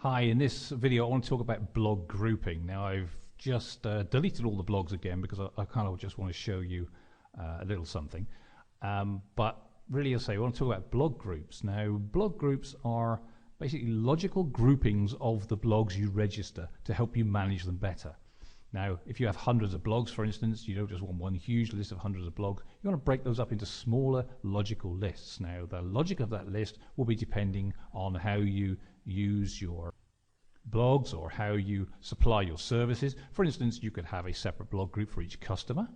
Hi, in this video I want to talk about blog grouping. Now I've just deleted all the blogs again because I kind of just want to show you a little something. But really, I want to talk about blog groups. Now blog groups are basically logical groupings of the blogs you register to help you manage them better. Now if you have hundreds of blogs, for instance, you don't just want one huge list of hundreds of blogs. You want to break those up into smaller logical lists. Now the logic of that list will be depending on how you use your blogs or how you supply your services. For instance, you could have a separate blog group for each customer.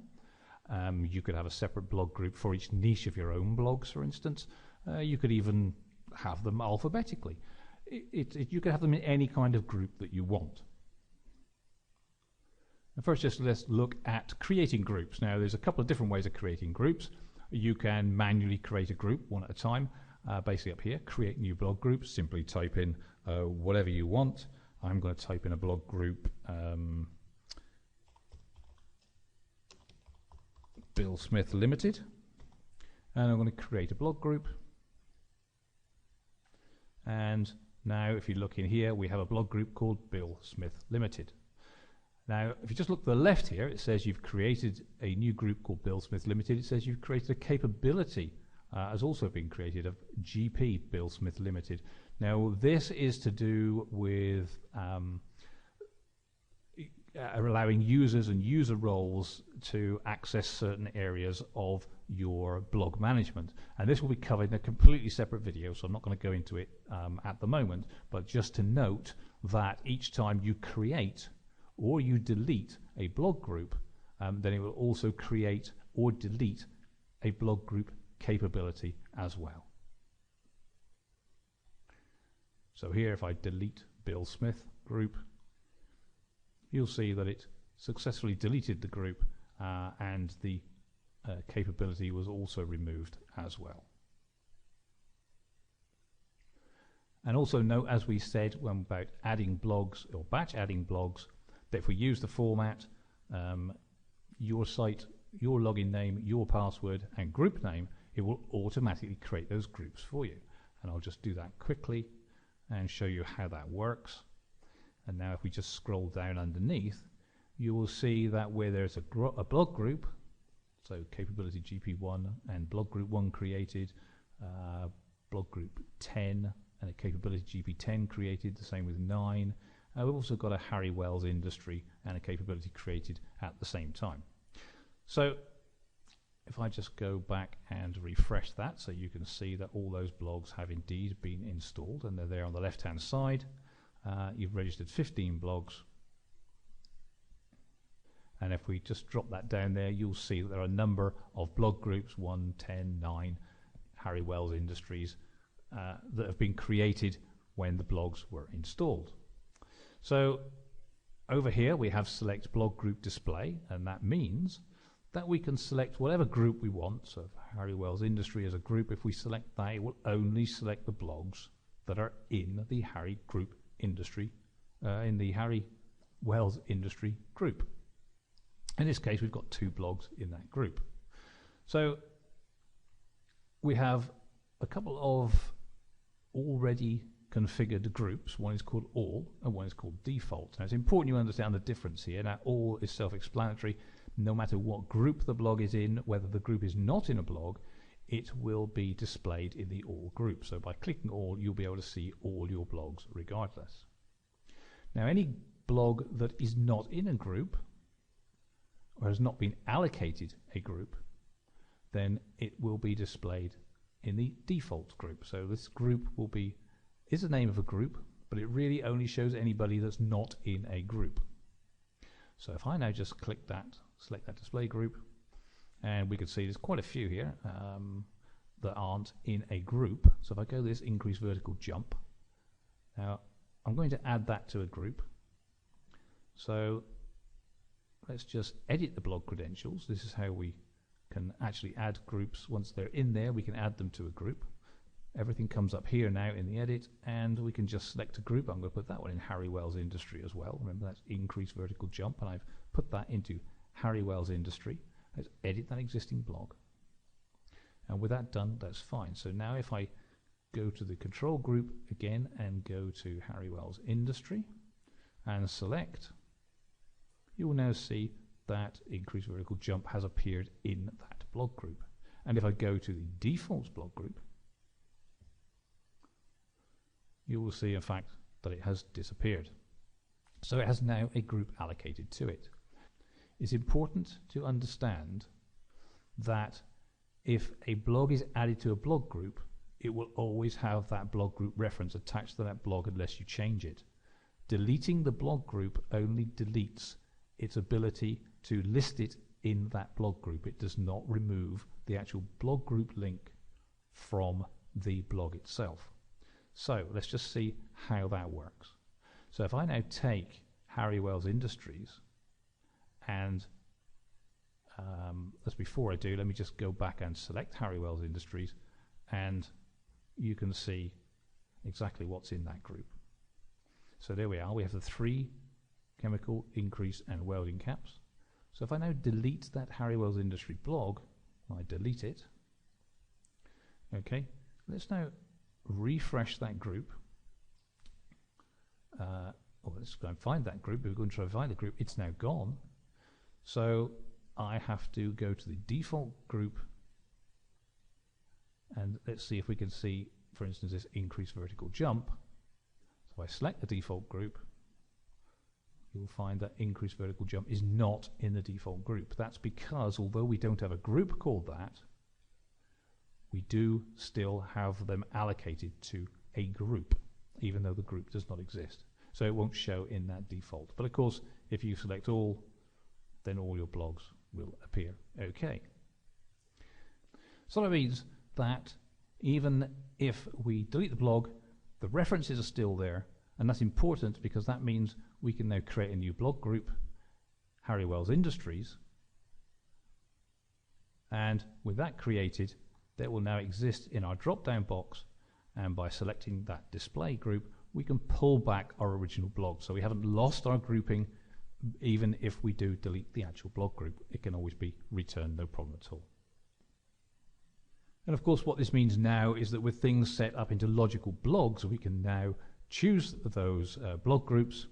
You could have a separate blog group for each niche of your own blogs, for instance. You could even have them alphabetically. You could have them in any kind of group that you want. Now first, just let's look at creating groups. Now there's a couple of different ways of creating groups. You can manually create a group one at a time. Basically up here, create new blog groups. Simply type in whatever you want. I'm going to type in a blog group Bill Smith Limited, and I'm going to create a blog group. And now if you look in here, we have a blog group called Bill Smith Limited. Now if you just look to the left here, it says you've created a new group called Bill Smith Limited. It says you've created a capability has also been created of GP Bill Smith Limited. Now this is to do with allowing users and user roles to access certain areas of your blog management, and this will be covered in a completely separate video, so I'm not going to go into it at the moment, but just to note that each time you create or you delete a blog group, then it will also create or delete a blog group capability as well. So here, if I delete Bill Smith group, you'll see that it successfully deleted the group and the capability was also removed as well. And also note, as we said when about adding blogs or batch adding blogs, that if we use the format your site, your login name, your password and group name, it will automatically create those groups for you. And I'll just do that quickly and show you how that works. And now if we just scroll down underneath, you will see that where there's a blog group, so capability GP1 and blog group 1 created, blog group 10 and a capability GP10 created, the same with 9. We've also got a Harry Wells industry and a capability created at the same time. So if I just go back and refresh that, so you can see that all those blogs have indeed been installed and they're there on the left hand side. You've registered 15 blogs, and if we just drop that down there, you'll see that there are a number of blog groups, 1, 10, 9, Harry Wells Industries, that have been created when the blogs were installed. So over here we have select blog group display, and that means that we can select whatever group we want. So Harry Wells Industry as a group, if we select that, it will only select the blogs that are in the Harry Group Industry, in the Harry Wells Industry group. In this case, we've got 2 blogs in that group. So we have a couple of already configured groups. One is called All and one is called Default. Now it's important you understand the difference here. Now All is self-explanatory. No matter what group the blog is in, whether the group is not in a blog, it will be displayed in the All group. So by clicking All, you'll be able to see all your blogs regardless. Now any blog that is not in a group or has not been allocated a group, then it will be displayed in the default group. So this group is the name of a group, but it really only shows anybody that's not in a group. So if I now just click that, select that display group, and we can see there's quite a few here that aren't in a group. So if I go this increase vertical jump, now I'm going to add that to a group. So let's just edit the blog credentials. This is how we can actually add groups. Once they're in there, we can add them to a group. Everything comes up here now in the edit, and we can just select a group. I'm going to put that one in Harry Wells Industry as well. Remember, that's increase vertical jump, and I've put that into Harry Wells Industry. Let's edit that existing blog. And with that done, that's fine. So now if I go to the control group again and go to Harry Wells Industry and select, you will now see that increased vertical jump has appeared in that blog group. And if I go to the defaults blog group, you will see in fact that it has disappeared. So it has now a group allocated to it. It's important to understand that if a blog is added to a blog group, it will always have that blog group reference attached to that blog unless you change it. Deleting the blog group only deletes its ability to list it in that blog group. It does not remove the actual blog group link from the blog itself. So let's just see how that works. So if I now take Harry Wells Industries and as before I do, let me just go back and select Harry Wells Industries, and you can see exactly what's in that group. So there we are. We have the 3 chemical, increase and welding caps. So if I now delete that Harry Wells Industry blog, I delete it. Okay, let's now refresh that group. Let's go and find that group. We're going to try to find the group. It's now gone. So I have to go to the default group, and let's see if we can see, for instance, this increased vertical jump. So I select the default group. You'll find that increased vertical jump is not in the default group. That's because although we don't have a group called that, we do still have them allocated to a group, even though the group does not exist. So it won't show in that default. But of course, if you select all, then all your blogs will appear. Okay. So that means that even if we delete the blog, the references are still there, and that's important because that means we can now create a new blog group, Harry Wells Industries, and with that created, that will now exist in our drop-down box, and by selecting that display group, we can pull back our original blog. So we haven't lost our grouping, even if we do delete the actual blog group. It can always be returned, no problem at all. And of course what this means now is that with things set up into logical blogs, we can now choose those blog groups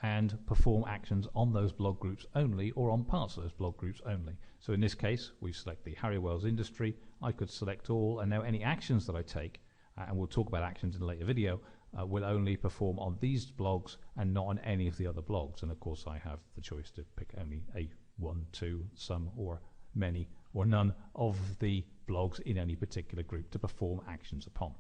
and perform actions on those blog groups only, or on parts of those blog groups only. So in this case, we select the Harry Wells Industry. I could select all, and now any actions that I take, and we'll talk about actions in a later video, will only perform on these blogs and not on any of the other blogs. And of course I have the choice to pick only a 1, 2, some, or many, or none of the blogs in any particular group to perform actions upon.